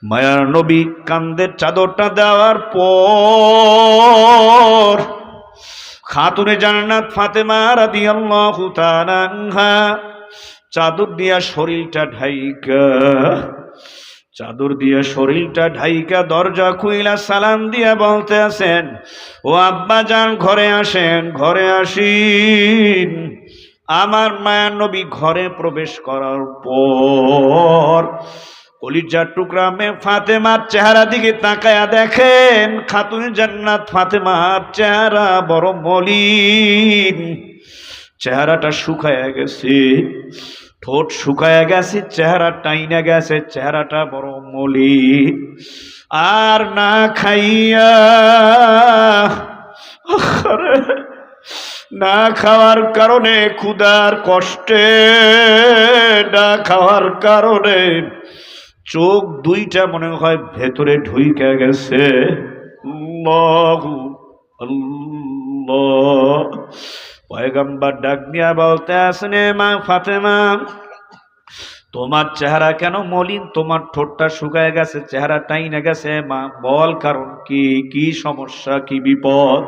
মায়ার নবী কান্দের চাদরটা দেওয়ার পর খাতুনে জান্নাত ফাতেমা রাদিয়াল্লাহু তাআলা আনহা চাদর দিয়া শরীরটা ঢাইকা দরজা খুইলা সালাম দিয়া বলতে আছেন, ও আব্বা যান ঘরে আসেন, ঘরে আসিন। আমার মায়ার নবী ঘরে প্রবেশ করার পর কলিজার টুকরা মেয়ে ফাতেমার চেহারা দিকে তাকায়া দেখেন খাতুনে জান্নাত ফাতেমার চেহারা বড় মলিন, চেহারাটা শুকায়া গেছে, ঠোঁট শুকায়া গেছে, চেহারা টাইনা গেছে, চেহারাটা বড় মলিন। আর না খাইয়া না খাওয়ার কারণে, ক্ষুধার কষ্টে না খাওয়ার কারণে চোখ দুইটা মনে হয় ভেতরে ঢুইকা গেছে। আল্লাহু আল্লাহ। পয়গম্বর ডাক দিয়া বলতে আসেন, মা ফাতেমা তোমার চেহারা কেন মলিন, তোমার ঠোঁটটা শুকায় গেছে, চেহারা টাইনা গেছে, মা বল কারণ কি, কি সমস্যা, কি বিপদ?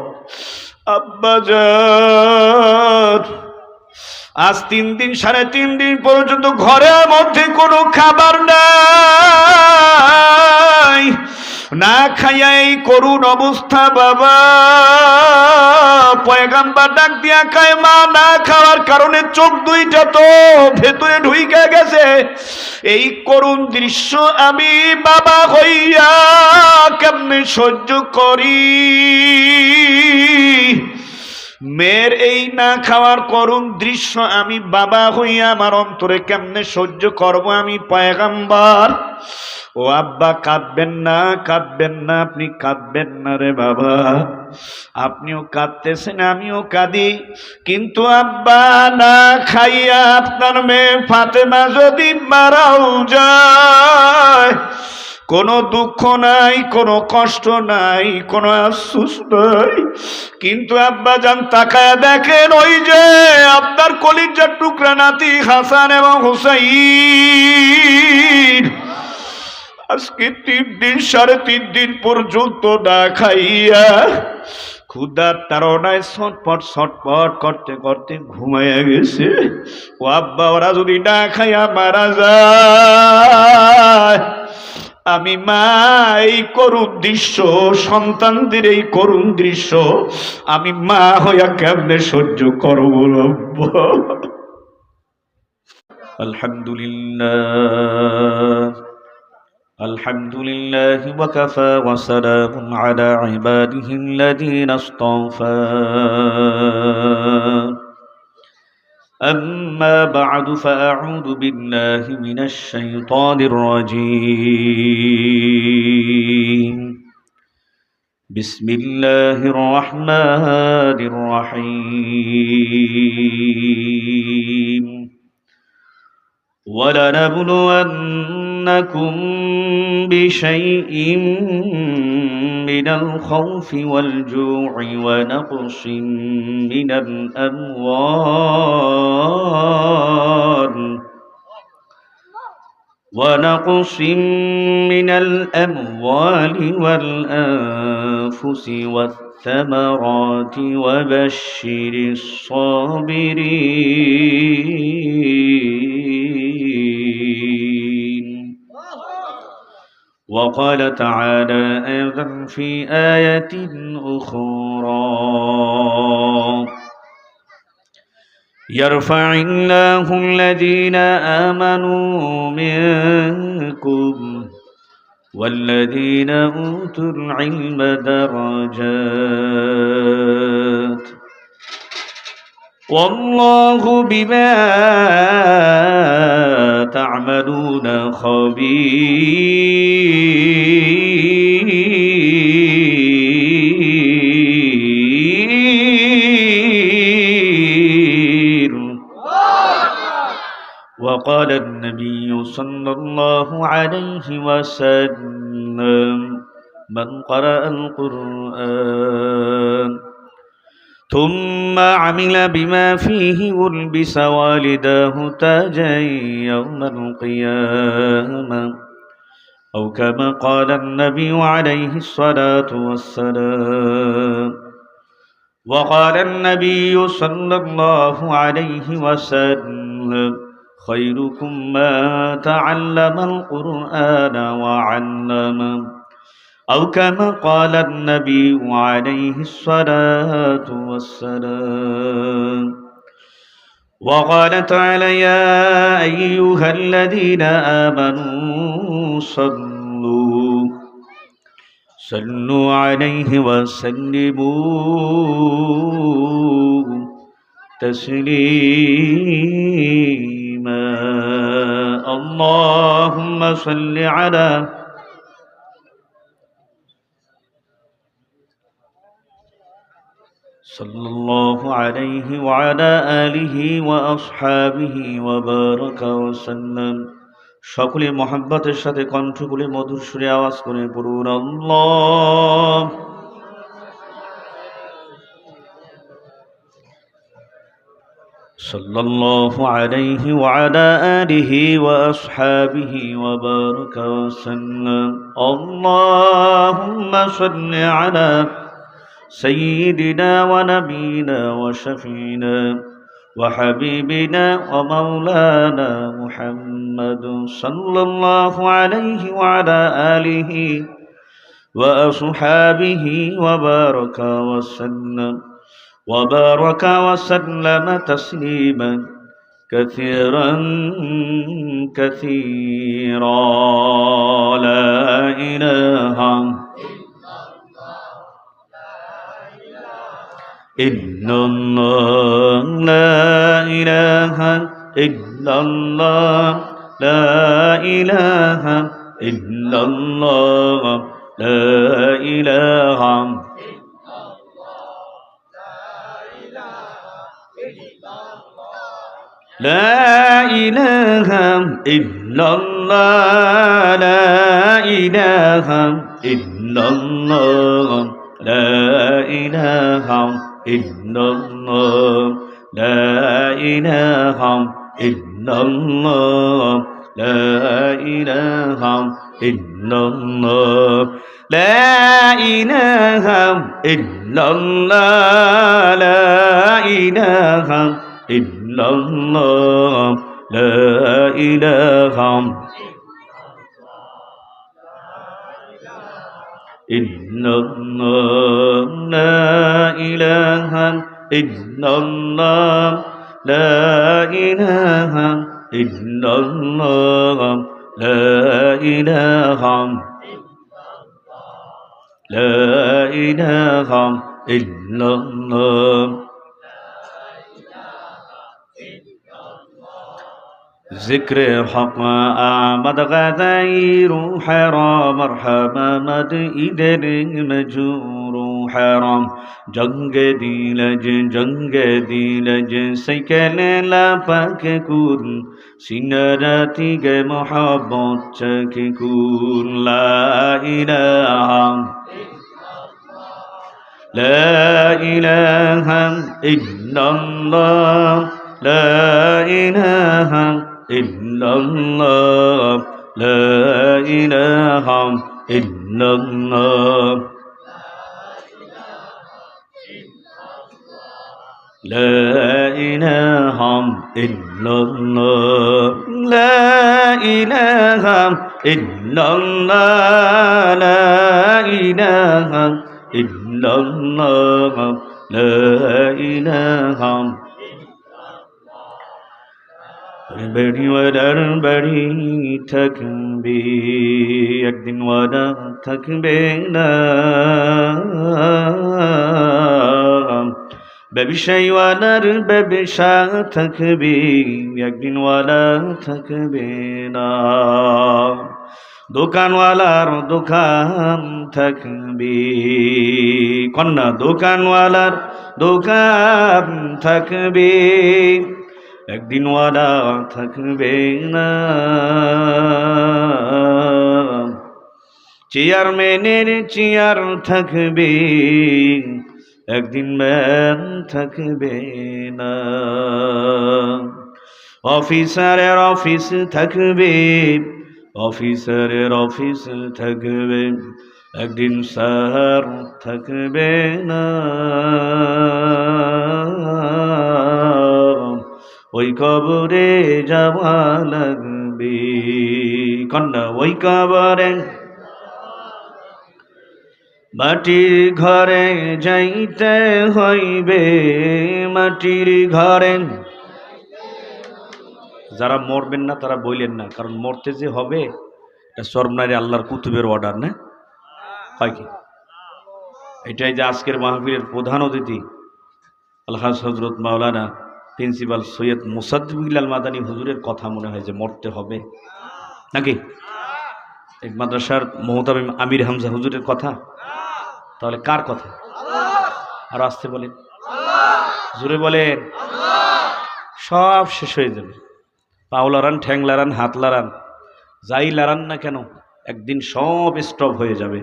আব্বাজান আজ 3 দিন 3.5 দিন পর্যন্ত ঘরের মধ্যে কোনো খাবার নাই, না খাইয়া এই করুণ অবস্থা বাবা। পয়গম্বর ডাক দিয়া কয়, মা না খাওয়ার কারণে চোখ দুইটা তো ভেতরে ঢুইকা গেছে, এই করুণ দৃশ্য আমি বাবা হইয়া কেমনে সহ্য করি? মেয়ের এই না খাওয়ার করুণ দৃশ্য আমি বাবা হইয়া আমার অন্তরে কেমনে সহ্য করব আমি পয়গম্বর? ও আব্বা কাঁদবেন না, কাঁদবেন না, আপনি কাঁদবেন না রে বাবা, আপনিও কাঁদতেছেন আমিও কাঁদি, কিন্তু আব্বা না খাইয়া আপনার মেয়ে ফাতেমা যদি মারাও যায় কোনো দুঃখ নাই, কোনো কষ্ট নাই, কোনো আফসোস নাই, কিন্তু আব্বা জান তাকায়া দেখেন ওই যে আপনার কলিজার টুকরা নাতি হাসান এবং হুসাইন আজকে 3 দিন 3.5 দিন পর্যন্ত না খাইয়া ক্ষুধার তাড়নায় ছটপট করতে করতে ঘুমাইয়া গেছে। ও আব্বা ওরা যদি না খাইয়া মারা যায়, আমি মা এই করুণ দৃশ্য, সন্তানদের এই করুণ দৃশ্য আমি মা হইয়া কেমনে সহ্য করব? আলহামদুলিল্লাহ আলহামদুলিল্লাহ ওয়া কাফা ওয়া সালামুন আলা ইবাদিহিল্লাযীনা ইসতাফা। أما بعد فأعوذ بالله من الشيطان الرجيم. بسم الله الرحمن الرحيم. ولنبلونكم بشيء من الخوف والجوع ونقص من الأموال والأنفس والثمرات وبشر الصابرين. وقال تعالى أيضا في آية أخرى: يرفع الله الذين آمنوا منكم والذين أوتوا العلم درجات والله بما تعملون خبير. وقال النبي صلى الله عليه وسلم: من قرأ القرآن ثم عمل بما فيه ألبس والداه تاجا يوم القيامة أو كما قال النبي عليه الصلاة والسلام. وقال النبي صلى الله عليه وسلم: خيركم من تعلم القرآن وعلمه. أو كما قال النبي عليه الصلاة والسلام. وقال تعالى: يا أيها الذين آمنوا صلوا عليه وسلموا تسليما. اللهم صل على صلى الله عليه وعلى آله وأصحابه وبارك وسلم. সকলে মহব্বতের সাথে কণ্ঠ খুলে মধুর সুরে আওয়াজ করে পড়ুন আল্লাহ। সাল্লাল্লাহু আলাইহি ওয়া আলা আলিহি ওয়া আসহাবিহি ওয়া বারাকা ওয়া সাল্লাম। আল্লাহুম্মা সাল্লি আলা سيدنا ونبينا وشفينا وحبيبنا ومولانا محمد صلى الله عليه وعلى آله وأصحابه وبارك وسلم تسليما كثيرا كثيرا. لا إله إلا الله لا إله إلا الله لا إله إلا الله لا إله لا إله إلا الله لا إله إلا الله لا إله إلا الله لا إله إلا الله لا إله إلا الله لا إله إلا الله لا إله إلا الله لا إله إلا الله لا إله إلا الله لا إله إلا الله لا إله لا إله إلا الله. ذكر حق آمد غدير حرام مرحبا مد إدر مجور حرام جنگ دیلج سیکل لپک کن سینراتی گے محبت چک کن. لا إله لا إله إلا الله لا إله إلا الله لا إله إلا الله لا إله إلا الله لا إله إلا الله لا إله إلا الله لا إله बड़ी वदर बड़ी थकबे एक दिन वादा थकबे ना ব্যবসায়ী ওয়ালার ব্যবসা থাকবে একদিন ওয়ালা থাকবে না দোকানওয়ালার দোকান থাকবে কন্যা দোকানওয়ালার দোকান থাকবে একদিন ওয়ালা থাকবে না চেয়ারম্যানের চেয়ার থাকবে একদিন ম্যান থাকবে না অফিসারের অফিস থাকবে অফিসারের অফিস থাকবে, একদিন স্যার থাকবে না, ওই কবরে যাওয়া লাগবে। কন্যা ওই কবরে মাটির ঘরে যাইতে হইবে, মাটির ঘরে। যারা মরবেন না তারা বইলেন না, কারণ মরতে যে হবে এটা সর্বনারী আল্লাহর কুতুবের অর্ডার না হয় কি? এটাই যে আজকের মাহফিলের প্রধান অতিথি আলহাজ হজরত মাওলানা প্রিন্সিপাল সৈয়দ মুসাদ্দিকুল মাদানী হুজুরের কথা মনে হয় যে মরতে হবে নাকি? এক মাদ্রাসার মোহতামিম আমির হামজা হুজুরের কথা, তাহলে কার কথা? আর আসতে বলেন, জোরে বলেন। সব শেষ হয়ে যাবে, পাও লড়ান, ঠ্যাং লড়ান, হাত লড়ান, যাই লড়ান না কেন একদিন সব স্টপ হয়ে যাবে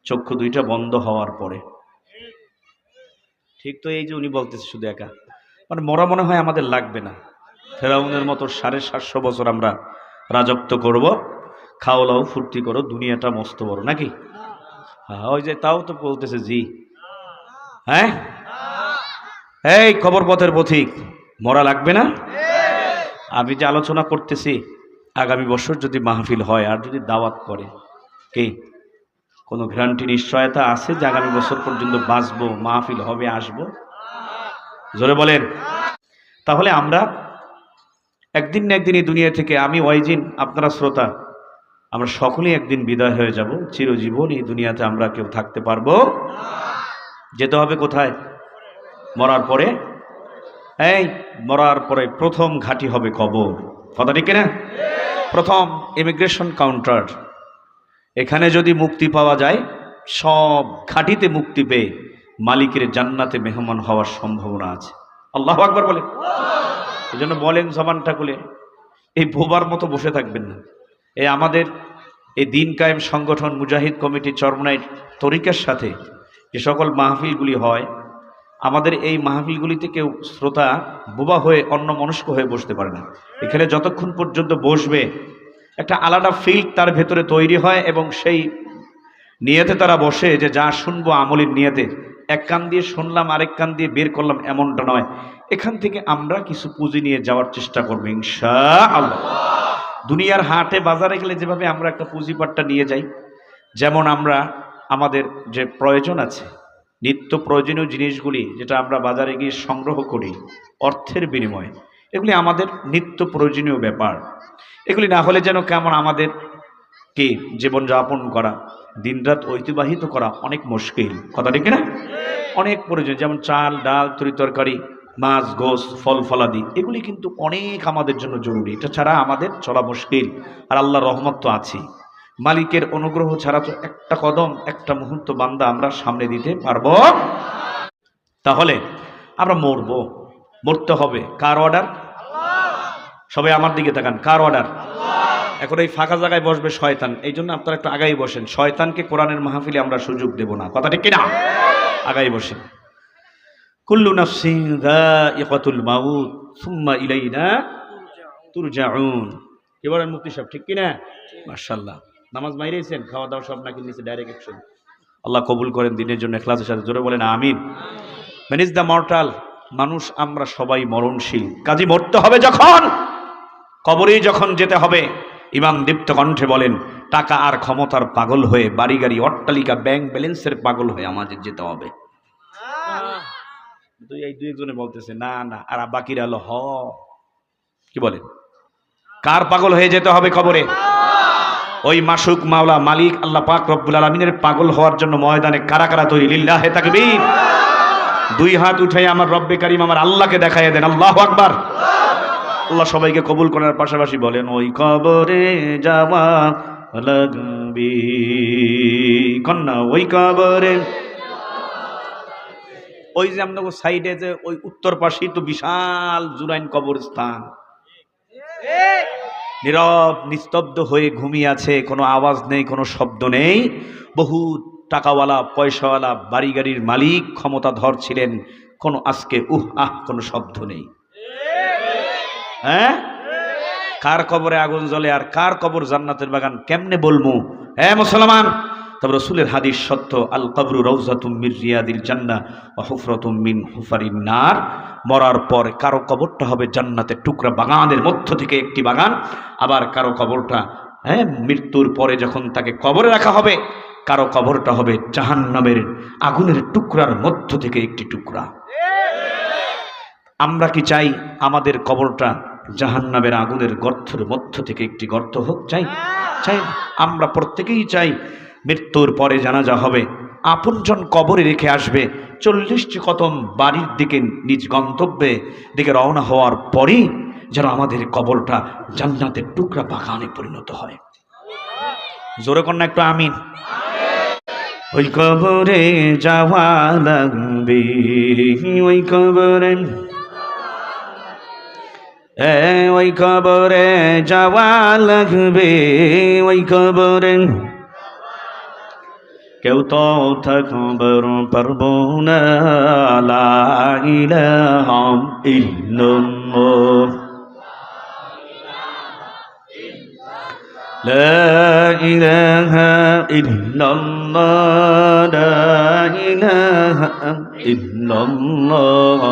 চক্ষু দুইটা বন্ধ হওয়ার পরে। ঠিক তো এই যে উনি বলতেছে শুধু একা, মানে মরা মনে হয় আমাদের লাগবে না। ফেরাউনের মতো 750 বছর আমরা রাজত্ব করব, খাও লাও ফুর্তি করো, দুনিয়াটা মস্ত বড় নাকি? হ্যাঁ, ওই যে তাও তো বলতেছে জি। হ্যাঁ, এই খবর পথের পথিক, মরা লাগবে না। আমি যে আলোচনা করতেছি, আগামী বছর যদি মাহফিল হয় আর যদি দাওয়াত করে, কি কোনো গ্যারান্টি নিশ্চয়তা আছে যে আগামী বছর পর্যন্ত বাঁচবো, মাহফিল হবে, আসবো? জোরে বলেন। তাহলে আমরা একদিন না একদিন এই দুনিয়া থেকে, আমি ওয়াইজিন, আপনারা শ্রোতা, আমরা সকলেই একদিন বিদায় হয়ে যাব। চিরজীবন এই দুনিয়াতে আমরা কেউ থাকতে পারবো? যেতে হবে কোথায়? মরার পরে। এই মরার পরে প্রথম ঘাঁটি হবে কবর, কথা ঠিক না? প্রথম ইমিগ্রেশন কাউন্টার। এখানে যদি মুক্তি পাওয়া যায়, সব ঘাঁটিতে মুক্তি পেয়ে মালিকের জান্নাতে মেহমান হওয়ার সম্ভাবনা আছে। আল্লাহু আকবার বলে। এই জন্য বলেন জবানটা খুলে, এই বোবার মতো বসে থাকবেন না। এই আমাদের এই দিন কায়েম সংগঠন মুজাহিদ কমিটি চরমনাই তরিকার সাথে যে সকল মাহফিলগুলি হয়, আমাদের এই মাহফিলগুলিতে কেউ শ্রোতা বোবা হয়ে অন্য মনস্ক হয়ে বসতে পারে না। এখানে যতক্ষণ পর্যন্ত বসবে একটা আলাদা ফিল তার ভেতরে তৈরি হয়, এবং সেই নিয়তে তারা বসে যে যা শুনবো আমলের নিয়তে, এক কান দিয়ে শুনলাম আরেক কান দিয়ে বের করলাম এমনটা নয়। এখান থেকে আমরা কিছু পুঁজি নিয়ে যাওয়ার চেষ্টা করবো ইনশাআল্লাহ। দুনিয়ার হাটে বাজারে গেলে যেভাবে আমরা একটা পুঁজিপাট্টা নিয়ে যাই, যেমন আমরা আমাদের যে প্রয়োজন আছে, নিত্য প্রয়োজনীয় জিনিসগুলি যেটা আমরা বাজারে গিয়ে সংগ্রহ করি অর্থের বিনিময়ে, এগুলি আমাদের নিত্য প্রয়োজনীয় ব্যাপার। এগুলি না হলে যেন কেমন আমাদের কি জীবনযাপন করা, দিনরাত অতিবাহিত করা অনেক মুশকিল, কথা ঠিক না? অনেক প্রয়োজন, যেমন চাল ডাল তরিতরকারি, মাছ গোস ফল ফলাদি, এগুলি কিন্তু অনেক আমাদের জন্য জরুরি। এটা ছাড়া আমাদের চলা মুশকিল। আর আল্লাহর রহমত তো আছে, মালিকের অনুগ্রহ ছাড়া তো একটা কদম একটা মুহূর্ত বান্দা আমরা সামনে দিতে পারবো। তাহলে আমরা মরবো, মরতে হবে। কার অর্ডার? সবাই আমার দিকে তাকান, কার অর্ডার? এখন এই ফাঁকা জায়গায় বসবে শয়তান, এই জন্য আপনারা একটু আগাই বসেন। শয়তানকে কোরআনের মাহফিলে আমরা সুযোগ দেব না, কথা ঠিক কিনা? আগাই বসেন। কুল্লু নাফসিন যায়িকাতুল মাউত সুম্মা ইলাইনা তুরজাউন। কি বলেন মুফতি সাহেব, ঠিক কিনা? মাশাআল্লাহ। নামাজ মাইরেছেন, খাওয়া দাওয়া সব নাকি নিচে ডাইরেক্ট অ্যাকশন। আল্লাহ কবুল করেন দিনের জন্য ইখলাসের সাথে, জোরে বলেন আমিন। ম্যান ইজ দ্য মর্টাল, মানুষ আমরা সবাই মরণশীল। কাজী মরতে হবে যখন, কবরেই যখন যেতে হবে। ইমাম দীপ্ত কণ্ঠে বলেন, টাকা আর ক্ষমতার পাগল হয়ে, বাড়ি গাড়ি অট্টালিকা ব্যাংক ব্যালেন্সের পাগল হয়ে আমাদের যেতে হবে। এই দুই একজনে বলতেছে না না, আর বাকিরা হলো হ। কি বলেন, কার পাগল হয়ে যেতে হবে কবরে? ওই মাসুক মাওলা মালিক আল্লাহ পাক রব্বুল আলামিনের পাগল হওয়ার জন্য ময়দানে কারা কারা তৈরি? লিল্লাহে তাকবীর। দুই হাত উঠাই আমার রব্বে কারীম আমার আল্লাহকে দেখাইয়া দেন, আল্লাহু আকবার। আল্লাহ সবাইকে কবুল করার পাশাপাশি বলেন, ওই কবরে যাওয়া লাগবে। কন্যা ওই কবরে, ওই যে আপনাকে সাইডে যে ওই উত্তর পাশেই তো বিশাল জুরাইন কবরস্থান, নীরব নিস্তব্ধ হয়ে ঘুমিয়ে আছে, কোনো আওয়াজ নেই, কোনো শব্দ নেই। বহু টাকাওয়ালা পয়সাওয়ালা বাড়ি গাড়ির মালিক ক্ষমতাধর ছিলেন, কোনো আজকে কোনো শব্দ নেই। হ্যাঁ, কার কবরে আগুন জ্বলে আর কার কবর জান্নাতের বাগান কেমনে বলবো? হ্যাঁ মুসলমান, তবে রাসূলের হাদিস সত্য, আল কবরু রাউযাতুম মির রিয়াদিল জান্নাহ ওয়া হুফরাতুম মিন হুফারিন নার। মরার পর কারো কবরটা হবে জান্নাতের টুকরা বাগানের মধ্য থেকে একটি বাগান, আবার কারো কবরটা মৃত্যুর পরে যখন তাকে কবরে রাখা হবে, কারো কবরটা হবে জাহান্নামের আগুনের টুকরার মধ্য থেকে একটি টুকরা। আমরা কি চাই আমাদের কবরটা জাহান্নামের আগুনের গর্তের মধ্য থেকে একটি গর্ত হোক? চাই? চাই না। আমরা প্রত্যেকেই চাই মৃত্যুর পরে জানাজা হবে, আপনজন কবরে রেখে আসবে, 40টি কদম বাড়ির দিকে নিজ গন্তব্যে দিকে রওনা হওয়ার পরেই যেন আমাদের কবরটা জান্নাতের টুকরা বাগানে পরিণত হয়। জোরে কন্যা একটু আমিন। ওই কবরে যাওয়া লাগবে, ওই কবরে, ওই কবরে যাওয়া লাগবে, ওই কবরে কেউ তো থাকবার পারবো না। লা ইলাহা ইল্লাল্লাহ, লা ইলাহা ইল্লাল্লাহ, লা ইলাহা ইল্লাল্লাহ,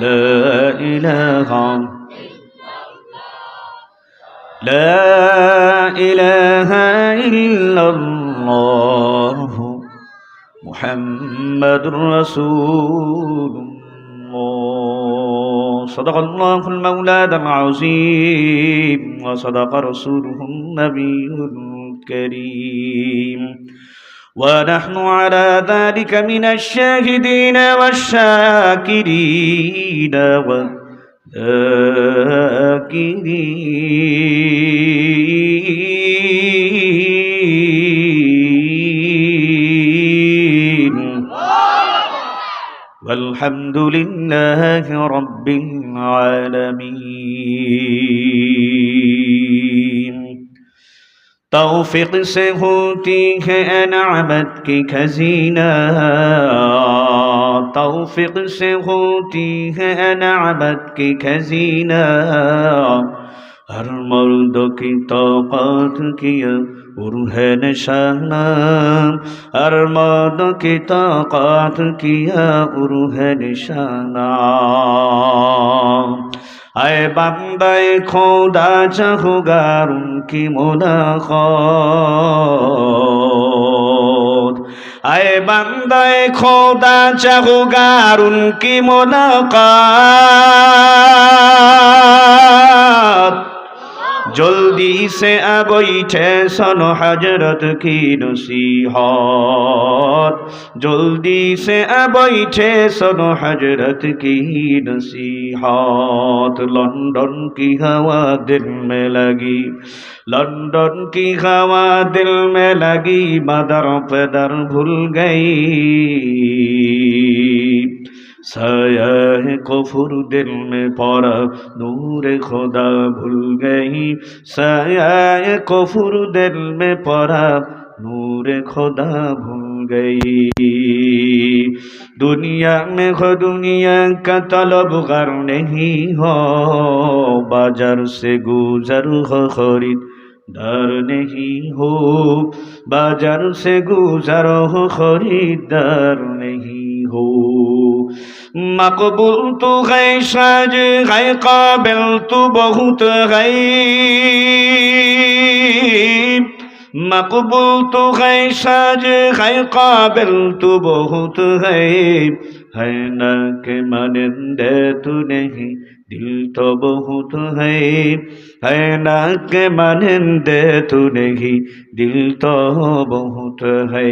লা ইলাহা, লা ইলাহা ইল্লাল্লাহ মুহাম্মাদুর রাসূলুল্লাহ। সাদাকাল্লাহুল মাওলানাল আযীম ওয়া সাদাকা রাসূলুহুন নাবিয়্যুল কারীম ওয়া নাহনু আলা যালিকা মিনাশ শাহিদিন ওয়াশ শাকিরিন ওয়া যাকিরিন ওয়ালহামদুলিল্লাহি রাব্বিল আলামিন। तौफीक से होती है अनामत की खजीना, तौफीक से होती है अनामत की खजीना। हर मर्द की तौक़ात किया उर्ह निशाना, हर मर्द की तौक़ात किया उर्ह निशाना। आए बंदे खुदा चाहूँगार उनकी मुलाकात, आए बंदे खुदा चाहूँगार उनकी मुलाकात। जल्दी से अब बैठे सुनो हजरत की नसीहत, जल्दी से अब बैठे सुनो हजरत की नसीहत। लंदन की हवा दिल में लगी, लंदन की हवा दिल में लगी, मदर पैदर भूल गई। साया कुफ्र दिल में पड़ा, नूर खुदा भूल गई। साया कुफ्र दिल में पड़ा, नूर खुदा भूल गई। दुनिया में हो दुनिया का तलबगार नहीं हो, बाजार से गुजर हो खरीदार नहीं हो, बाजार से गुजर हो खरीदार नहीं हो। मकबूल तो है साज है काबिल तो बहुत है, मकबूल तो है साज है काबिल तो बहुत है ना के मानिंदे तू नहीं दिल तो बहुत है ना के मानिंदे तू नहीं दिल तो बहुत है।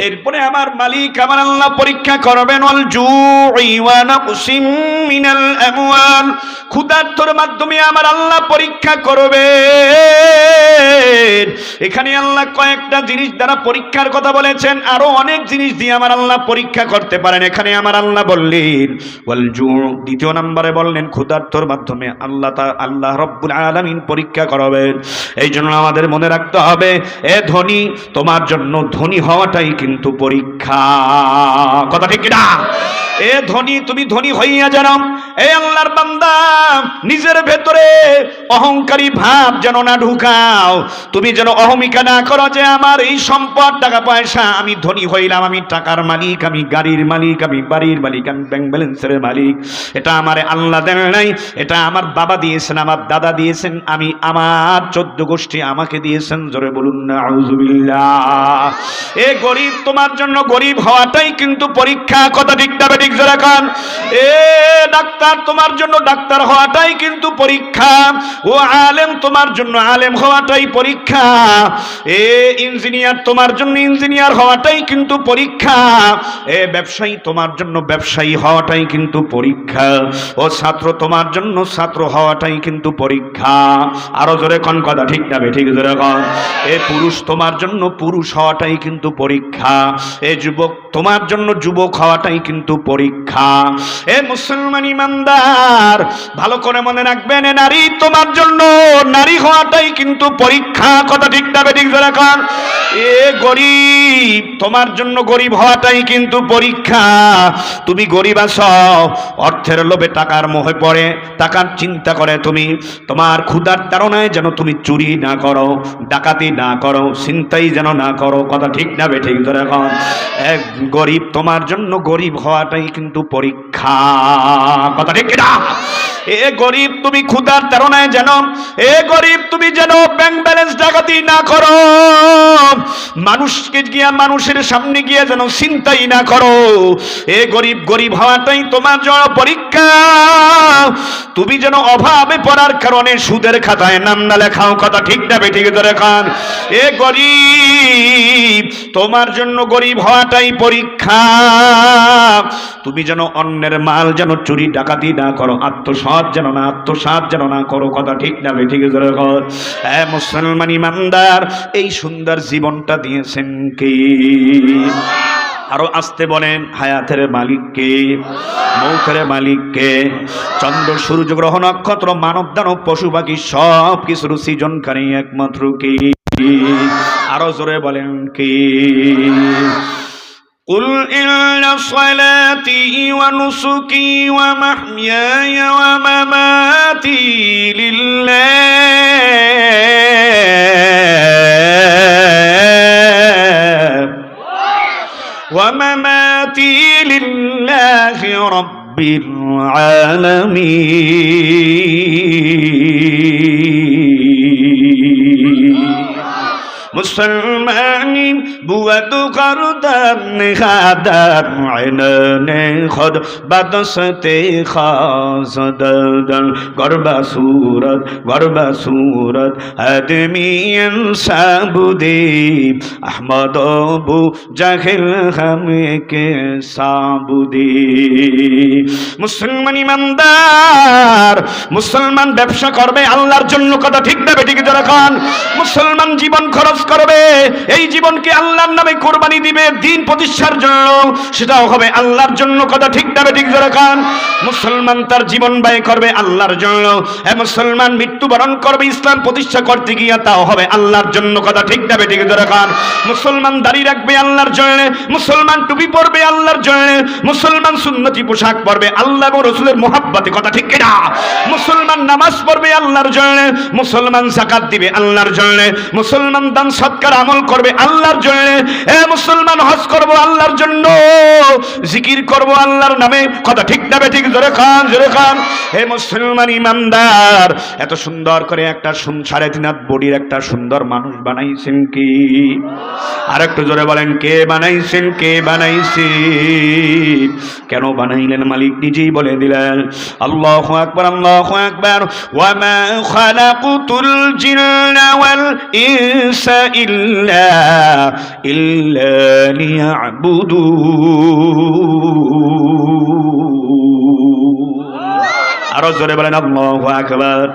এরপরে আমার মালিক আমার আল্লাহ পরীক্ষা করবেন, ওয়াল জুই ওয়া নাকসিম মিনাল আমওয়াল, ক্ষুধার্তর মাধ্যমে আমার আল্লাহ পরীক্ষা করবেন। এখানে আল্লাহ কয়েকটা জিনিস দ্বারা পরীক্ষার কথা বলেছেন, আরো অনেক জিনিস দিয়ে আমার আল্লাহ পরীক্ষা করতে পারেন। এখানে আমার আল্লাহ বললেন ওয়াল জু, দ্বিতীয় নম্বরে বললেন ক্ষুধার্তর মাধ্যমে আল্লাহ রব্বুল আলামিন পরীক্ষা করবেন। এই জন্য আমাদের মনে রাখতে হবে, এ ধনী, তোমার জন্য ধনী হওয়াটাই কিন্তু পরীক্ষা। কথা ঠিক কিনা? এ ধনী, তুমি ধনী হইয়া যেন এই আল্লাহর বান্দা নিজের ভেতরে অহংকারী ভাব যেন না ঢুকাও। তুমি যেন অহমিকা না করো যে আমার এই সম্পদ, টাকা পয়সা, আমি ধনী হইলাম, আমি টাকার মালিক, আমি গাড়ির মালিক, আমি বাড়ির মালিক, আমি ব্যাংক ব্যালেন্সের মালিক। এটা আমারে আল্লাহ দেন নাই, এটা আমার বাবা দিয়েছেন, আমার দাদা দিয়েছেন, আমি আমার 14 গোষ্ঠী আমাকে দিয়েছেন। জোরে বলুন না আউযুবিল্লাহ। এ গরিব, তোমার জন্য গরিব হওয়াটাই কিন্তু পরীক্ষা। কথা ঠিক না বেঠিক? জোরে কান। এ ডাক্তার, তোমার জন্য ডাক্তার হওয়াটাই কিন্তু পরীক্ষা। ও আলেম, তোমার জন্য আলেম হওয়াটাই পরীক্ষা। এ ইঞ্জিনিয়ার, তোমার জন্য ইঞ্জিনিয়ার হওয়াটাই কিন্তু পরীক্ষা। এ ব্যবসায়ী, তোমার জন্য ব্যবসায়ী হওয়াটাই কিন্তু পরীক্ষা। ও ছাত্র, তোমার জন্য ছাত্র হওয়াটাই কিন্তু পরীক্ষা। আরো জোরে কোন? কথা ঠিক না বেঠিক? জোরে কোন। এ পুরুষ, তোমার জন্য পুরুষ হওয়াটাই কিন্তু পরীক্ষা। এ যুবক, তোমার জন্য যুবক হওয়াটাই কিন্তু পরীক্ষা। এ মুসলমান ইমানদার, ভালো করে মনে রাখবেন, এ নারী, তোমার জন্য নারী হওয়াটাই কিন্তু পরীক্ষা। কথা ঠিক না বেঠিক? জোরে কোন। এ গরিব, তোমার জন্য গরিব হওয়াটাই কিন্তু পরীক্ষা। তুমি গরিব আছো, অর্থের লোভে, টাকার মোহে পড়ে, টাকার চিন্তা করে তুমি তোমার ক্ষুধার তাড়নায় যেন তুমি চুরি না করো, ডাকাতি না করো, ছিনতাই যেন না করো। কথা ঠিক না বেঠিক? জোরে কোন। এক গরিব, তোমার জন্য গরিব হওয়াটাই কিন্তু পরীক্ষা। কথা ঠিক কিনা? এ গরিব, তুমি ক্ষুধার তাড়নায় যেন, এ গরিব, তুমি যেন ব্যাংক ব্যালেন্স ডাকাতি না করো, মানুষকে গিয়া, মানুষের সামনে গিয়ে যেন চিন্তাই না করো। এ গরিব, গরিব হওয়াটাই তোমার জন্য পরীক্ষা। তুমি যেন অভাবে পড়ার কারণে সুদের খাতায় নাম না লেখাও। কথা ঠিক না বেঠিক? ধরে খান। এ গরিব, তোমার জন্য গরিব হওয়াটাই পরীক্ষা। তুমি যেন অন্যের মাল যেন চুরি ডাকাতি না করো, আত্মসাৎ যেন না করো। কথা ঠিক না বেঠিক? ধরে খান। এ মুসলমান ইমানদার, এই সুন্দর জীবনটা দিয়েছেন কে? আরো আসতে বলেন, হায়াতের মালিক কে? মৌতের মালিক কে? চন্দ্র, সূর্য, গ্রহ, নক্ষত্র, মানব, দানব, পশু পাখি সব কিছুর সৃজনকারী একমাত্র কে? আরো জোরে বলেন কে? قل إن صلاتي ونسكي ومحياي ومماتي لله رب العالمين। মুসলমানি বুয়াদ করদান খাদার আইনানে খদ বাদসতে খাজদান গরবা সুরত আদমি ইনসাবুদি আহমদ আবু জাহিল হামে কে সাবুদি। মুসলমান ইমানদার, মুসলমান ব্যবসা করবে আল্লাহর জন্য। কথা ঠিক না বেঠিক? যারা খান। মুসলমান জীবন খরচ করবে, এই জীবনকে আল্লাহর নামে কোরবানি দিবে দিন প্রতিষ্ঠার জন্য, সেটাও হবে আল্লাহর জন্য। কথা ঠিক না বেঠিক? যারা খান। মুসলমান তার জীবন ব্যয় করবে আল্লাহর জন্য। মুসলমান মৃত্যুবরণ করবে ইসলাম প্রতিষ্ঠা করতে গিয়া, তাও হবে আল্লাহর জন্য। কথা ঠিক না বেঠিক? যারা খান। মুসলমান দাড়ি রাখবে আল্লাহর জন্য, মুসলমান টুপি পরবে আল্লাহর জন্য, মুসলমান সুন্নতি পোশাক পরবে আল্লাহ এবং রাসূলের মুহাব্বতে। কথা ঠিক কিনা? মুসলমান নামাজ পড়বে আল্লাহর জন্য, মুসলমান যাকাত দিবে আল্লাহর জন্য, মুসলমান দান সৎকার আমল করবে আল্লাহর জন্য। এ মুসলমান হজ করব আল্লাহর জন্য, জিকির করব আল্লাহর নামে। কথা ঠিক না বেঠিক? জোরে খান, জোরে খান। হে মুসলমান ইমানদার, এত সুন্দর করে একটা 3.5 হাত বডির একটা সুন্দর মানুষ বানাইছেন কি? আর একটু জোরে বলেন, কে বানাইছেন? কে বানাইছেন? কেন বানাইলেন? মালিক নিজেই বলে দিলেন। আল্লাহু আকবার, আল্লাহু আকবার। ওয়া মা খালাকুতুল জিন্না ওয়াল ইনসা ইল্লা লিয়াবুদুন। আরো জোরে বলেন আল্লাহু আকবার।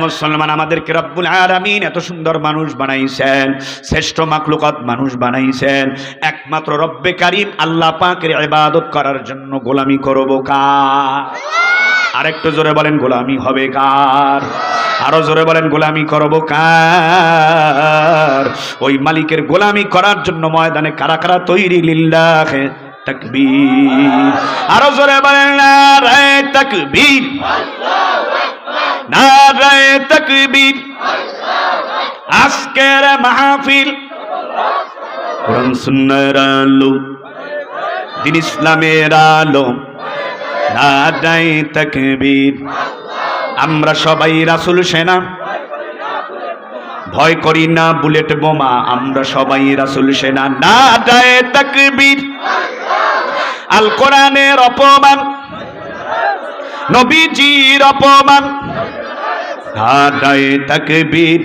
মুসলমান, আমাদেরকে রব্বুল আলামিন এত সুন্দর মানুষ বানাইছেন, শ্রেষ্ঠ মাখলুকাত মানুষ বানাইছেন, একমাত্র রব্বে কারীম আল্লাহ পাকের ইবাদত করার জন্য। গোলামি করব কার? আরেকটু জোরে বলেন, গোলামি হবে কার? আরো জোরে বলেন, গোলামি করব কার? ওই মালিকের গোলামি করার জন্য ময়দানে কারা কারা তৈরি? লিল্লাহ তাকবীর। আরো জোরে বলেন, নারায়ে তাকবীর, নারায়ে তাকবীর। আজকের মাহফিল কোরআন সুন্নাহর আলো, দিন ইসলামের আলো, নারায়ে তাকবীর। আমরা সবাই রাসূল সেনা, ভয় করি না বুলেট বোমা, আমরা সবাই রাসূল সেনা। নারায়ে তাকবীর। আল কোরআনের অপমান, নবীজির অপমান, নারায়ে তাকবীর।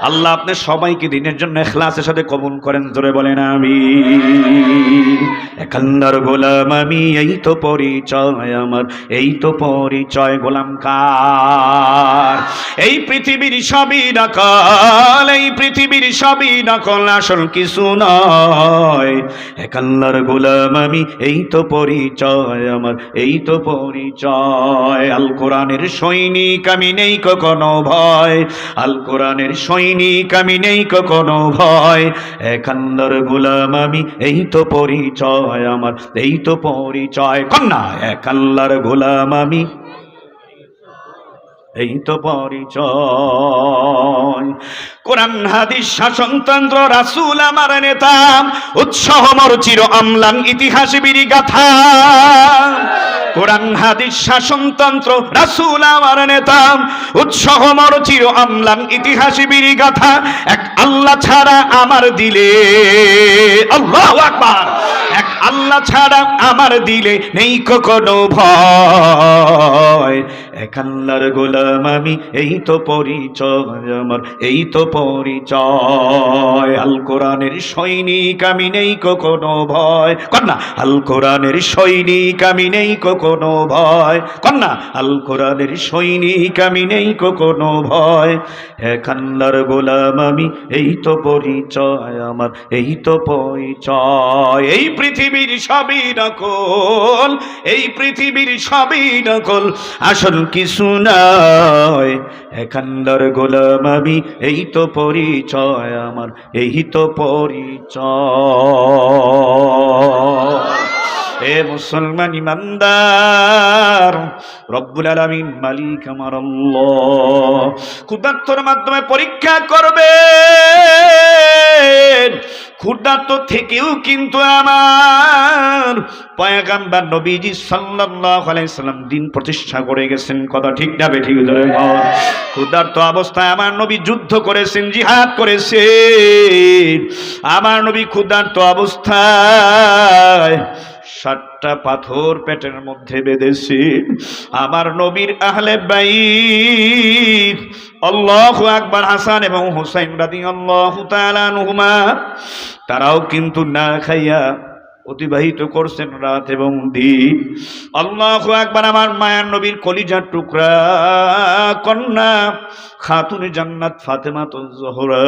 আল্লাহ আপনার সবাইকে দিনের জন্য ইখলাসের সাথে কবুল করেন, জোরে বলেন আমিন। এক আল্লাহর গোলাম আমি, এই তো পরিচয় আমার, এই তো পরিচয়। গোলাম কার? এই পৃথিবীর সবই নকল, এই পৃথিবীর সবই নকল, আসল কিছু নয়। এক আল্লাহর গোলাম আমি, এই তো পরিচয় আমার, এই তো পরিচয়। আল কোরআনের সৈনিক আমি, নেই কখনো ভয়, আল কোরআনের সৈনিক আমি, নেই কখনো ভয়। এক আল্লাহর গোলাম আমি, এই তো পরিচয় আমার, এই তো পরিচয়। কন্যা, এক আল্লাহর গোলাম আমি, এই তো পরিচয়। কোরআন হাদিস শাসনতন্ত্র, রাসূল আমার নেতা, উৎসাহ মর চির অম্লান ইতিহাস বিরি গাথা। কোরআন হাদিস শাসনতন্ত্র, রাসূল আমার নেতা, উৎসাহ মর চির অম্লান ইতিহাস বিরি গাথা। এক আল্লাহ ছাড়া আমার দিলে, আল্লাহু আকবার, এক আল্লাহ ছাড়া আমার দিলে নেই কখনো ভয়। এক আল্লাহর গোলাম আমি, এই তো পরিচয় আমার, এই তো পরিচয়। আল কোরআনের সৈনিক আমি, নেই কখনো ভয়। কন্যা, আল কোরআনের সৈনিক আমি, নেই কখনো ভয়। কন্যা, আল কোরআনের সৈনিক আমি, নেই কখনো ভয়। এক আল্লাহর গোলাম আমি, এই তো পরিচয় আমার, এই তো পরিচয়। এই পৃথিবীর সবই নকল, এই পৃথিবীর সবই নকল, আসল কিছু নয়। এক আল্লাহর গোলাম আমি, এই তো পরিচয় আমার, এই তো পরিচয়। এ মুসলমান ইমানদার, রব্বুল আলামিন মালিক আমার আল্লাহ ক্ষুধার্তর মাধ্যমে পরীক্ষা করবে। ক্ষুধার্ত থেকেও কিন্তু আমার পয়গম্বর নবীজি সাল্লাল্লাহু আলাইহি সাল্লাম দিন প্রতিষ্ঠা করে গেছেন। কথা ঠিক না বেঠিক? ক্ষুধার্ত অবস্থায় আমার নবী যুদ্ধ করেছেন, জিহাদ করেছেন। আমার নবী ক্ষুধার্ত অবস্থায় 7টা পাথর পেটের মধ্যে বেঁধেছে। আমার নবীর আহলে বাইত, আল্লাহু আকবার, হাসান এবং হুসাইন রাদিয়াল্লাহু তাআলা আনহুমা, তারাও কিন্তু না খাইয়া অতিবাহিত করছেন রাত এবং দিন। আল্লাহু আকবার। আমার মায়ার নবীর কলিজার টুকরা কন্যা খাতুনে জান্নাত ফাতেমাতুজ জোহরা,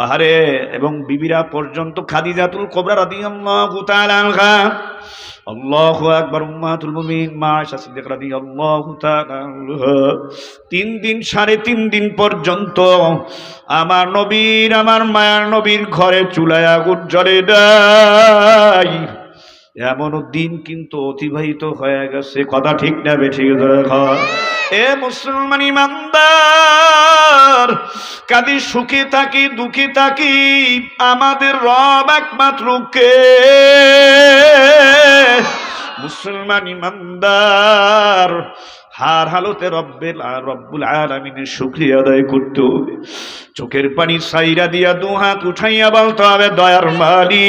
আহারে, এবং বিবিরা পর্যন্ত খাদিজাতুল কুবরা রাদিয়াল্লাহু তাআলা আনহা, আল্লাহু আকবার, উম্মাতুল মুমিনিন মা আয়েশা সিদ্দিকা রাদিয়াল্লাহু তাআলা আনহা 3 দিন 3.5 দিন পর্যন্ত আমার নবীর, আমার মায়ার নবীর ঘরে চুলায় আগুন জ্বলে নাই। এমন দিন কিন্তু অতিবাহিত হয়ে গেছে। কথা ঠিক না বেঠিক? এ মুসলমান ইমানদার, কাদি সুখে থাকি দুঃখে থাকি, আমাদের রব একমাত্র কে? মুসলমান ইমানদার, হার হালতে রব্বুল আলামিনের শুকরিয়া আদায় করতে হবে। চোখের পানি সাইরা দিয়া 2 হাত উঠাইয়া বলতে হবে, দয়ার মালিক,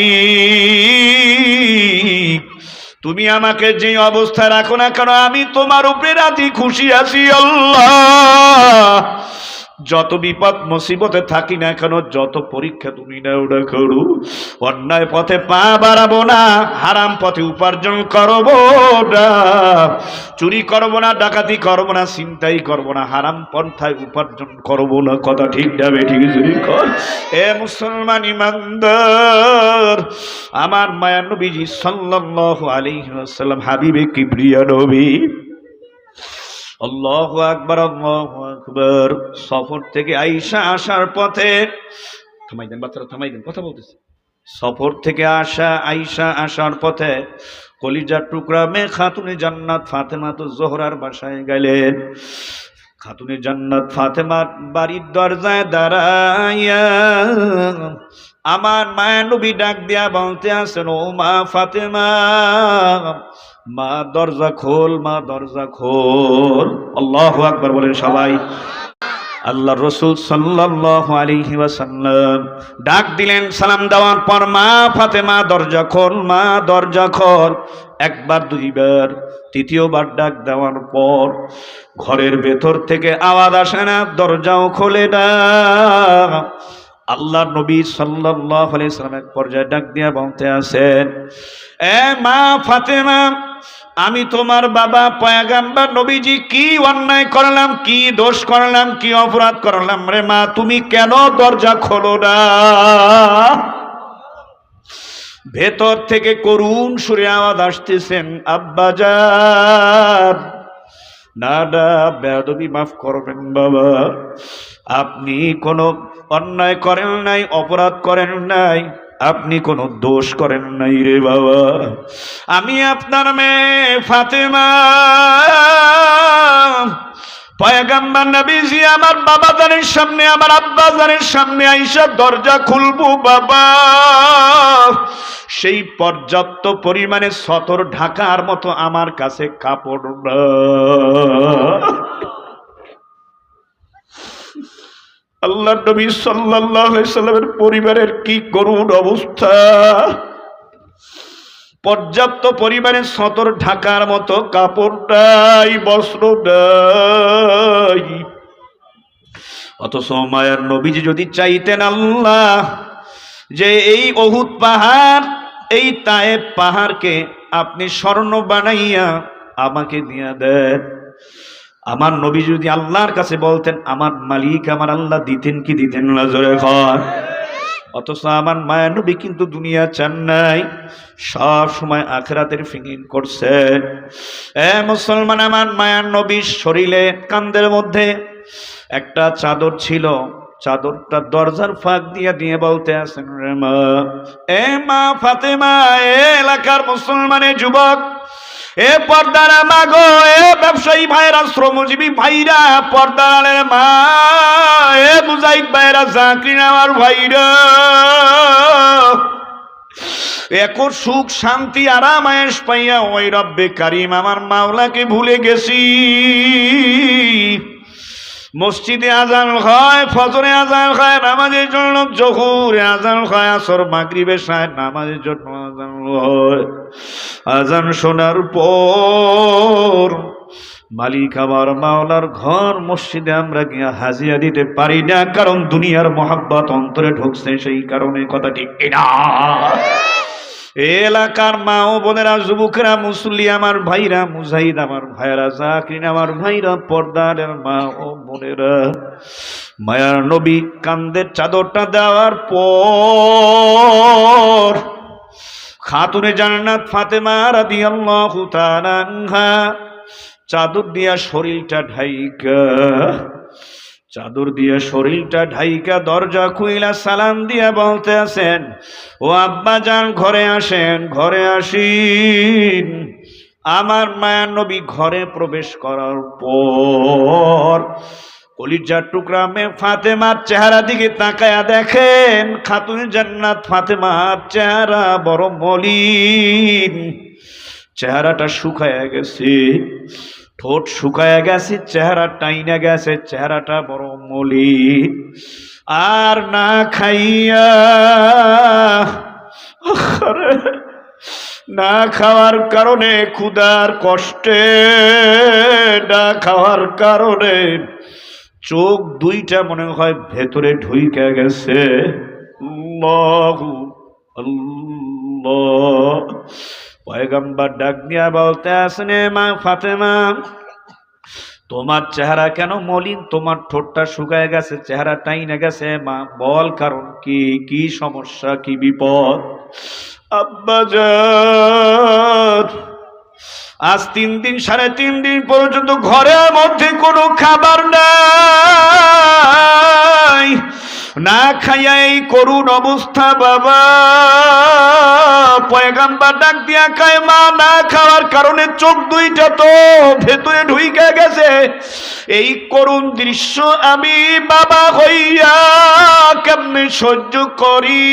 তুমি আমাকে যে অবস্থায় রাখো না কেন, আমি তোমার উপরে রাজি খুশি আছি। আল্লাহ, যত বিপদ মুসিবতে থাকি না কেন, যত পরীক্ষা তুমি নাও না করো, অন্যায় পথে পা বাড়াবো না, হারাম পথে উপার্জন করবো না, চুরি করবো না, ডাকাতি করবো না, ছিনতাই করবো না, হারাম পন্থায় উপার্জন করবো না। কথা ঠিক না বেঠিক চুরি কর। এ মুসলমান ইমানদার, আমার মায়া নবীজি সাল্লাল্লাহু আলাইহি ওয়াসাল্লাম হাবিবে কিবরিয়া নবী, আল্লাহু আকবার আল্লাহু আকবার, সফর থেকে আয়েশা আসার পথে, থামাই দেন বাচ্চারা, থামাই দেন, কথা বলতেছি। সফর থেকে আয়েশা আসার পথে কলিজার টুকরা মেয়ে খাতুনে জান্নাত ফাতেমা তো জোহরার বাসায় গেলেন। খাতুনে জান্নাত ফাতেমার বাড়ির দরজায় দাঁড়াইয়া আমার মায়া নবী ডাক দিয়া বলতে আছেন, ও মা ফাতেমা, মা দরজা খোল, মা দরজা খোল। আল্লাহু আকবার বলেন সবাই। আল্লাহ রসুল সাল্লাল্লাহু আলাইহি ওয়াসাল্লাম ডাক দিলেন, সালাম দেওয়ার পর, মা ফাতেমা দরজা খোল, মা দরজা খোল। একবার দুইবার, তৃতীয়বার ডাক দেওয়ার পর ঘরের ভেতর থেকে আওয়াজ আসে না, দরজাও খোলে না। আল্লাহ নবী সাল্লাল্লাহু আলাইহি ওয়াসাল্লাম এক পর্যায়ে ডাক দিয়া বলতে আছেন, এ মা ফাতেমা, আমি তোমার বাবা পয়গম্বর নবীজি কি অন্যায় করলাম, কি দোষ করলাম, কি অপরাধ করলাম রে মা, তুমি কেন দরজা খোলো না? ভেতর থেকে করুণ সুরে আওয়াজ আসতেছেন, আব্বাজান, না না, বেয়াদবি মাফ করবেন বাবা, আপনি কোনো অন্যায় করেন নাই, অপরাধ করেন নাই, আপনি কোনো দোষ করেন নাই রে বাবা, আমি আপনার মেয়ে ফাতেমা। পয়গম্বর নবীজি আমার বাবা জানের সামনে, আমার আব্বা জানের সামনে আইসা দরজা খুলবো বাবা, সেই পর্যাপ্ত পরিমাণে সতর ঢাকার মতো আমার কাছে কাপড় না। আল্লাহ নবী সাল্লাল্লাহু আলাইহি সাল্লামের পরিবারের কি করুণ অবস্থা, পর্যাপ্ত পরিমাণে সতর ঢাকার মতো কাপড় নাই, বস্ত্র নাই। অথচ মায়ার নবীজি যদি চাইতেন আল্লাহ যে এই উহুদ পাহাড়, এই তায়েব পাহাড়কে আপনি স্বর্ণ বানাইয়া আমাকে দিয়ে দেন, আমার নবী যদি আল্লাহর কাছে বলতেন, আমার মালিক আমার আল্লাহ দিতেন কি দিতেন না, জোরে কর। অথচ আমার মায়া নবী কিন্তু দুনিয়া চান নাই, সব সময় আখিরাতের ফিকির করছেন। এ মুসলমান, আমার মায়া নবীর শরীরে কাঁধের মধ্যে একটা চাদর ছিল, চাদরটা দরজার ফাঁক দিয়ে দিয়ে বলতে আছেন, রে মা, এ মা ফাতেমা, এ এলাকার মুসলমানের যুবক, এ পর্দার মা গো, এ ব্যবসায়ী ভাইরা, শ্রমজীবী ভাইরা, পর্দার মা, এ মুজাহিদ ভাইরা, চাকরি নেওয়ার ভাইরা, এখন সুখ শান্তি আরাম আয়েশ পাইয়া ওই রব্বে কারিম আমার মাওলাকে ভুলে গেছি। মসজিদে আজান হয়, ফজরে আজান হয়, নামাজের জন্য জোহরে আজান হয়, আসর মাগরিবে শায় নামাজের জন্য আজান হয়। আজান শোনার পর মালিক আমার মাওলার ঘর মসজিদে আমরা গিয়া হাজিরা দিতে পারি না, কারণ দুনিয়ার মহাব্বত অন্তরে ঢুকছে, সেই কারণে। কথা ঠিক কিনা? এলাকার মা ও বোনেরা, যুবকেরা, মুসল্লি আমার ভাইরা, মুজাহিদ আমার ভাইরা, জাকিরিন আমার ভাইরা, পর্দার মা ও বোনেরা, মায়ার নবী কান্দের চাদরটা দেওয়ার পর খাতুনে জান্নাত ফাতেমা রাদিয়াল্লাহু তাআলা আনহা চাদর দিয়া শরীরটা ঢাইকা, চাদর দিয়া শরীরটা ঢাইকা দরজা খুইলা সালাম দিয়া বলতে আছেন, ও আব্বা জান, ঘরে আসেন, ঘরে আসিন। আমার মায়ার নবী ঘরে প্রবেশ করার পর কলিজার টুকরা মেয়ে ফাতেমার চেহারা দিকে তাকায়া দেখেন, খাতুনে জান্নাত ফাতেমার চেহারা বড় মলিন, চেহারাটা শুকায়া গেছে, ঠোঁট শুকায়া গেছে, চেহারা টাইনা গেছে, চেহারাটা বড় মলিন। আর না খাইয়া, না খাওয়ার কারণে, ক্ষুধার কষ্টে, না খাওয়ার কারণে চোখ দুইটা মনে হয় ভেতরে ঢুইকা গেছে। আল্লাহু আল্লাহ। পয়গম্বর ডাক দিয়া বলতে আসেন, মা ফাতেমা, তোমার চেহারা কেন মলিন? তোমার ঠোঁটটা শুকায় গেছে, চেহারাটাই না গেছে। মা বল, কারণ কি? কি সমস্যা, কি বিপদ? আব্বাজান, আজ 3 দিন 3.5 দিন পর্যন্ত ঘরের মধ্যে কোনো খাবার নাই, না খাইয়া এই করুণ অবস্থা বাবা। পয়গম্বর ডাক দিয়া কয়, মা না খাওয়ার কারণে চোখ দুইটা তো ভেতরে ঢুইকা গেছে। এই করুণ দৃশ্য আমি বাবা হইয়া কেমনে সহ্য করি?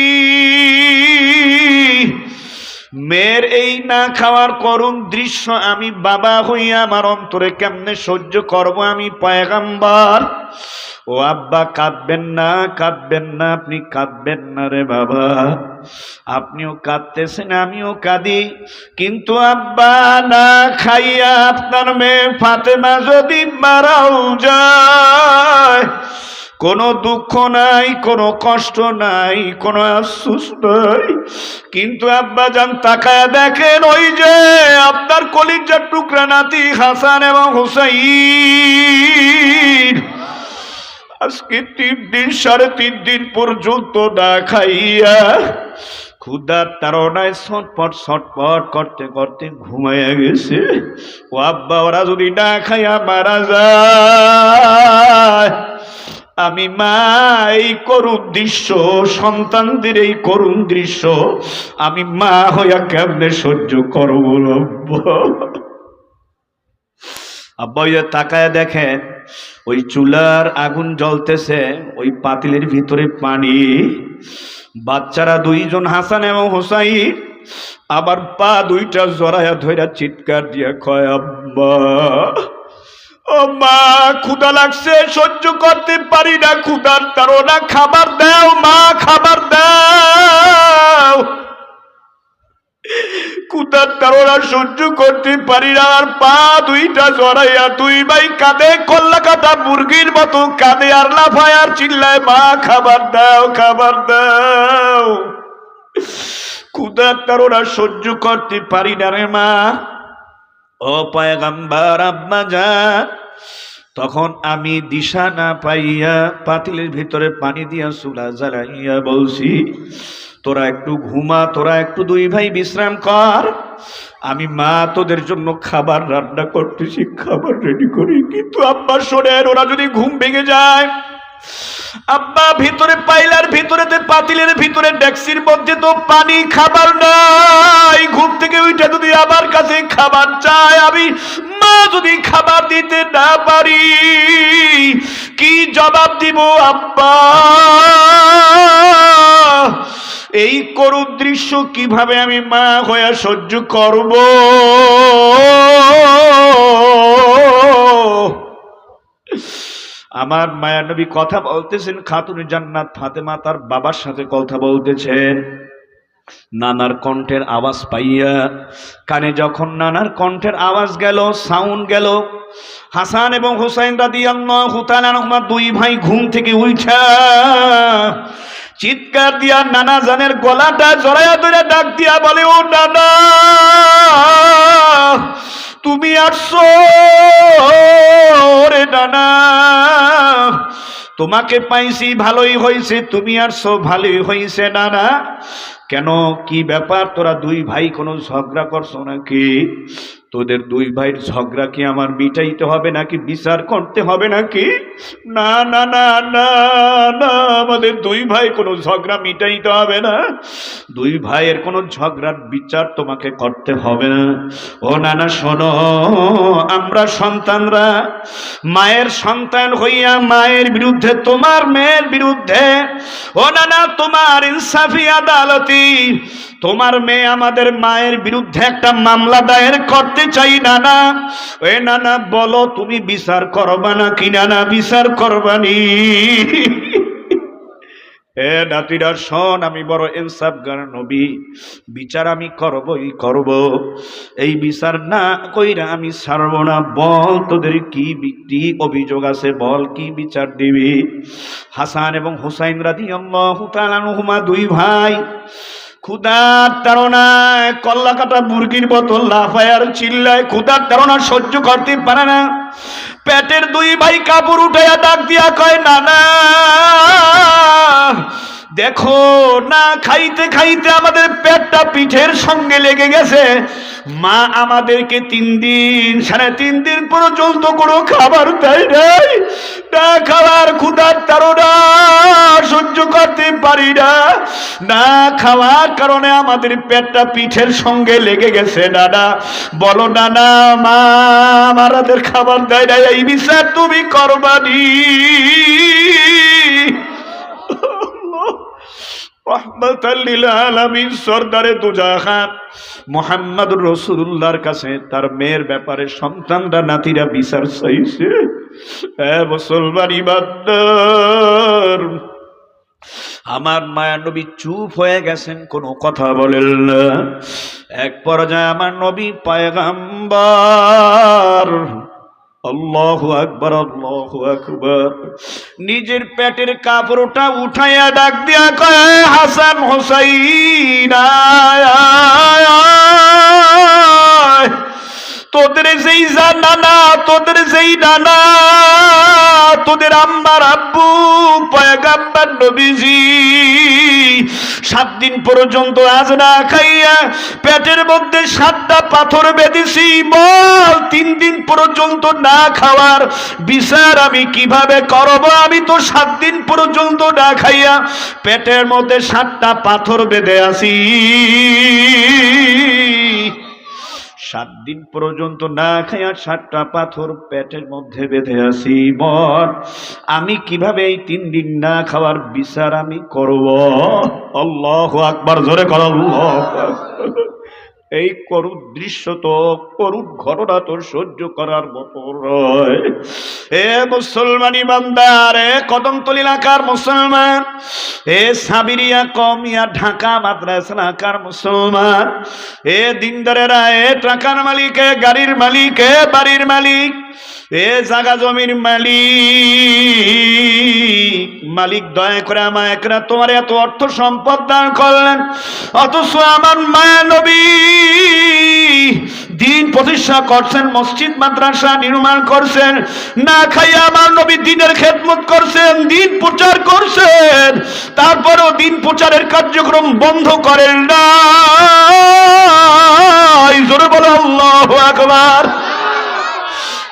মেয়ের এই না খাওয়ার করুণ দৃশ্য আমি বাবা হইয়া আমার অন্তরে কেমনে সহ্য করব আমি পয়গম্বর? ও আব্বা, কাঁদবেন না, কাঁদবেন না, আপনি কাঁদবেন না রে বাবা। আপনিও কাঁদতেছেন, আমিও কাঁদি, কিন্তু আব্বা না খাইয়া আপনার মেয়ে ফাতেমা যদি মারাও যায়, কোনো দুঃখ নাই, কোনো কষ্ট নাই, কোনো আফসোস নাই, কিন্তু আব্বা জান তাকায় দেখেন, ওই যে আপনার কলিজার টুকরা নাতি হাসান এবং হুসাইন আজকে 3 দিন 3.5 দিন পর্যন্ত না খাইয়া ক্ষুধার তাড়নায় ছটপট ছটপট করতে করতে ঘুমাইয়া গেছে। ও আব্বা, ওরা যদি না খাইয়া মারা যায়, আমি মা এই করুণ দৃশ্য, সন্তানদের এই করুণ দৃশ্য আমি মা হইয়া কেমনে সহ্য করবো? আব্বা ওই তাকায় দেখেন, ওই চুলার আগুন জ্বলতেছে, ওই পাতিলের ভিতরে পানি। বাচ্চারা 2 জন হাসান এবং হুসাইন আবার পা 2টা জড়ায়া ধইরা চিৎকার দিয়া কয়, আব্বা ও মা, ক্ষুধা লাগছে, সহ্য করতে পারি না, ক্ষুধার তাড়না, খাবার দাও মা, খাবার দাও। ক্ষুধার তাড়না সহ্য করতে পারি না, আর পা 2টা জড়াইয়া 2 ভাই কাঁদে, কল্লা কাটা মুরগির মতো কাঁদে আর লাফায় আর চিল্লায়, মা খাবার দাও, খাবার দাও। ক্ষুধার তাড়না সহ্য করতে পারি না রে মা। ও পয়গম্বর আব্বা যান, তখন আমি দিশা না পাইয়া পাতিলের ভিতরে পানি দিয়া চুলা জ্বালাইয়া বলছি, তোরা একটু ঘুমা, তোরা একটু 2 ভাই বিশ্রাম কর, আমি মা তোদের জন্য খাবার রান্না করতেছি, খাবার রেডি করি। কিন্তু আব্বা শোনেন, ওরা যদি ঘুম ভেঙে যায়, আব্বা ভিতরে পাইলার ভিতরেতে পাতিলের ভিতরে ডেক্সির মধ্যে তো পানি, খাবার নাই। ঘুম থেকে উঠে যদি আমার কাছে খাবার চায়, আমি মা যদি খাবার দিতে না পারি, কি জবাব দিব আব্বা? এই করুণ দৃশ্য কিভাবে আমি মা হয়ে সহ্য করব? আমার মায়া নবী কথা বলতেছেন, খাতুন জান্নাত ফাতেমা তার বাবার সাথে কথা বলতেছেন। নানার কণ্ঠের আওয়াজ পাইয়া, কানে যখন নানার কণ্ঠের আওয়াজ গেল, সাউন্ড গেল, হাসান এবং হুসাইন রাদিয়াল্লাহু তাআলা আনহুমা 2 ভাই ঘুম থেকে উঠা চিৎকার দিয়া নানা জানের গলাটা জড়াইয়া ধরে ডাক দিয়া বলে, ও নানা, তুমি আসছো রে নানা, তোমাকে পাইছি, ভালোই হয়েছে, তুমি আসছো, ভালোই হয়েছে নানা। কেন, কি ব্যাপার? তোরা 2 ভাই কোনো ঝগড়া করছো নাকি? তোদের 2 ভাইয়ের ঝগড়া কি আমার মিটাইতে হবে নাকি, বিচার করতে হবে নাকি? না না না না না, আমাদের 2 ভাই কোনো ঝগড়া মিটাইতে হবে না, 2 ভাইয়ের কোনো ঝগড়ার বিচার তোমাকে করতে হবে না। ও নানা শোনো, আমরা সন্তানরা মায়ের সন্তান হইয়া মায়ের বিরুদ্ধে, তোমার মেয়ের বিরুদ্ধে, ও নানা তোমার ইনসাফি আদালতি, তোমার মেয়ে আমাদের মায়ের বিরুদ্ধে একটা মামলা দায়ের করতে চাই নানা। এ নানা বলো, তুমি বিচার করবা না কি? নানা বিচার করবানি। এ নাতিরা শোন, আমি বড় ইনসাফগার নবী, বিচার আমি করবই করব, এই বিচার না কইরা আমি ছাড়ব না। বল তোদের কি অভিযোগ আছে, বল কি বিচার দিবি? হাসান এবং হুসাইন রাদিয়াল্লাহু তাআলা আনহুমা দুই ভাই ক্ষুধার তাড়নায় কল্লা কাটা মুরগির মতো লাফায় আর চিল্লায়, ক্ষুধার তাড়না সহ্য করতে পারে না। পেটের দুই ভাই কাপড় উঠাইয়া ডাক দিয়া কয়, নানা দেখো না, খাইতে খাইতে আমাদের পেটটা পিঠের সঙ্গে লেগে গেছে। মা আমাদেরকে 3 দিন 3.5 দিন পর্যন্ত কোনো খাবার দেয় নাই, না খাওয়ার ক্ষুধার তাড়না সহ্য করতে পারি না, না খাওয়ার কারণে আমাদের পেটটা পিঠের সঙ্গে লেগে গেছে। নানা বলো, নানা মা আমাদের খাবার দেয় নাই, এই বিচার তুমি করবানি? রহমাতাল লিল আলামিন সরদারে দুজাহান মুহাম্মদুর রাসূলুল্লাহর কাছে তার মেয়ের ব্যাপারে সন্তানরা নাতিরা বিচার চাইছে। এ মুসলমান ইমানদার, আমার মায়া নবী চুপ হয়ে গেছেন, কোনো কথা বলেন না। এক পর্যায়ে আমার নবী পয়গম্বর, আল্লাহু আকবার আল্লাহু আকবার, নিজের পেটের কাপড়টা উঠাইয়া ডাক দিয়া কয়, হাসান হুসাইন তোদের যেই নানা, তোদের যেই নানা, তোদের আম্মার আব্বু পয়গম্বর নবীজি 7 দিন পর্যন্ত আজ না খাইয়া পেটের মধ্যে 7টা পাথর বেঁধেছি। বল 3 দিন পর্যন্ত না খাওয়ার বিচার আমি কিভাবে করব? আমি তো 7 দিন পর্যন্ত না খাইয়া পেটের মধ্যে 7টা পাথর বেঁধে আছি। 7 দিন পর্যন্ত না খাইয়া 7টা পাথর পেটের মধ্যে বেঁধে আছি। বল আমি কিভাবে এই 3 দিন না খাওয়ার বিচার আমি করব? আল্লাহু আকবার, জোরে কর আল্লাহু আকবার। এই করুণ দৃশ্য তো, করুণ ঘটনা তো সহ্য করার মতো নয়। এ মুসলমান ইমানদার, এ কদমতলী এলাকার মুসলমান, এ সাবিরিয়া কমিয়া ঢাকা মাদ্রাসা এলাকার মুসলমান, এ দিনদারেরা, এ টাকার মালিক, এ গাড়ির মালিক, এ বাড়ির মালিক, এ জায়গা জমির মালিক, মালিক দয়া করে আমায় একরা তোমার এত অর্থ সম্পদ দান করলেন, অথচ আমার মায়া নবী দিন প্রতিষ্ঠা করছেন, মসজিদ মাদ্রাসা নির্মাণ করছেন, না খাইয়া আমার নবী দিনের খেদমত করছেন, দিন প্রচার করছেন, তারপরেও দিন প্রচারের কার্যক্রম বন্ধ করেন না। জোরে বলো আল্লাহু আকবার।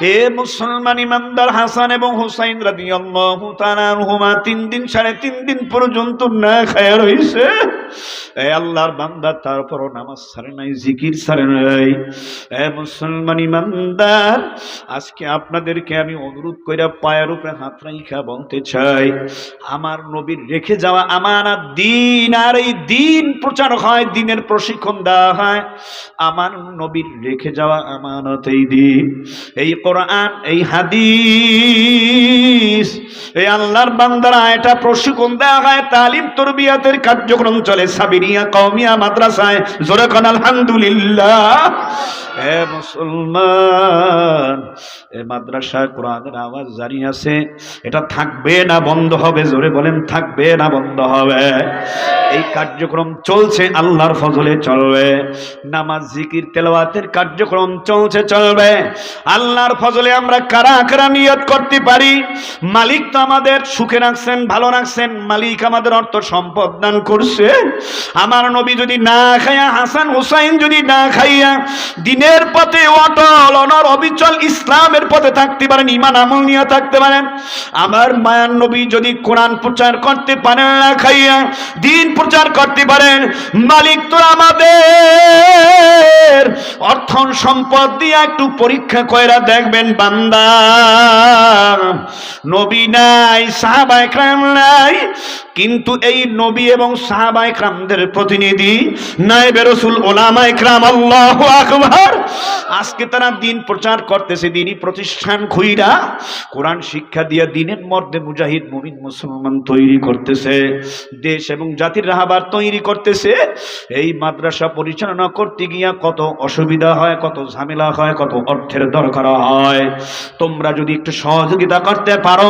হে মুসলমান ইমানদার, হাসান এবং হুসাইন রাদিয়াল্লাহু তাআলা আনহুমা 3 দিন 3.5 দিন পর্যন্ত না খায়া রইছে। এ আল্লাহর বান্দা, তারপরও নামাজ ছাড়ে নাই, জিকির ছাড়ে নাই। হে মুসলমান ইমানদার, আজকে আপনাদেরকে আমি অনুরোধ কইরা পায়ের উপরে হাত রাইখা বলতে চাই, আমার নবীর রেখে যাওয়া আমানত দিন, আর এই দিন প্রচার হয়, দিনের প্রশিক্ষণ দেওয়া হয়, আমার নবীর রেখে যাওয়া আমানত এই দিন, এই কোরআন, এই হাদিস, এই আল্লাহর বান্দারা এটা প্রশিক্ষণ দেওয়া হয়, তালিম তরবিয়াতের কার্যক্রম চলে সাবিরিয়া কওমিয়া মাদ্রাসায়। জোরে কোন আলহামদুলিল্লাহ। হে মুসলমান, এই মাদ্রাসায় কোরআনের আওয়াজ জারি আছে, এটা থাকবে না বন্ধ হবে? জোরে বলেন, থাকবে না বন্ধ হবে? এই কার্যক্রম চলছে, আল্লাহর ফজলে চলবে। নামাজ জিকির তেলাওয়াতের কার্যক্রম চলছে, চলবে। আল্লাহর ফজলে আমরা কারা কারা নিয়ত করতে পারি? মালিক তো আমাদের সুখে রাখছেন, ভালো রাখছেন, মালিক আমাদের অর্থ সম্পদ দান করছে। আমার নবী যদি না খাইয়া, হাসান হুসাইন যদি না খাইয়া দিনের পথে অটল অনর অবিচল ইসলামের পথে থাকতে পারেন, ঈমান আমল নিয়ে থাকতে পারেন, আমার মায়ার নবী যদি কোরআন প্রচার করতে পারেন না খাইয়া, দিন প্রচার করতে পারেন, মালিক তো আমাদের অর্থ সম্পদ দিয়ে একটু পরীক্ষা কইরা দেখ রাখবেন বান্দা, নবী নাই, সাহাবায়ে কেরাম নাই, কিন্তু এই নবী এবং সাহাবায়ে কেরামদের প্রতিনিধি নায়েবে রাসূল উলামায়ে কেরাম, আল্লাহু আকবার। আজকে তারা দিন প্রচার করতেছে, দিনই প্রতিষ্ঠান খুইরা কোরআন শিক্ষা দিয়ে দিনের মধ্যে মুজাহিদ মুমিন মুসলমান তৈরি করতেছে, দেশ এবং জাতির রাহবার তৈরি করতেছে। এই মাদ্রাসা পরিচালনা করতে গিয়া কত অসুবিধা হয়, কত ঝামেলা হয়, কত অর্থের দরকার হয়। তোমরা যদি একটু সহযোগিতা করতে পারো,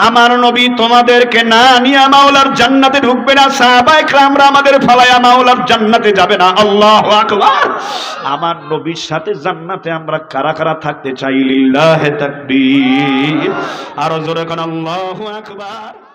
আমার নবী তোমাদেরকে না নিয়ে মাওলার জান্নাতে ঢুকবে না, সাহাবায়ে কেরামরা আমাদের ফালায়া মাওলার জান্নাতে যাবে না। আল্লাহু আকবার। আমার নবীর সাথে জান্নাতে আমরা কারা কারা থাকতে চাই? লিল্লাহি তাকবীর। আরো জোরে কোন আল্লাহু আকবার।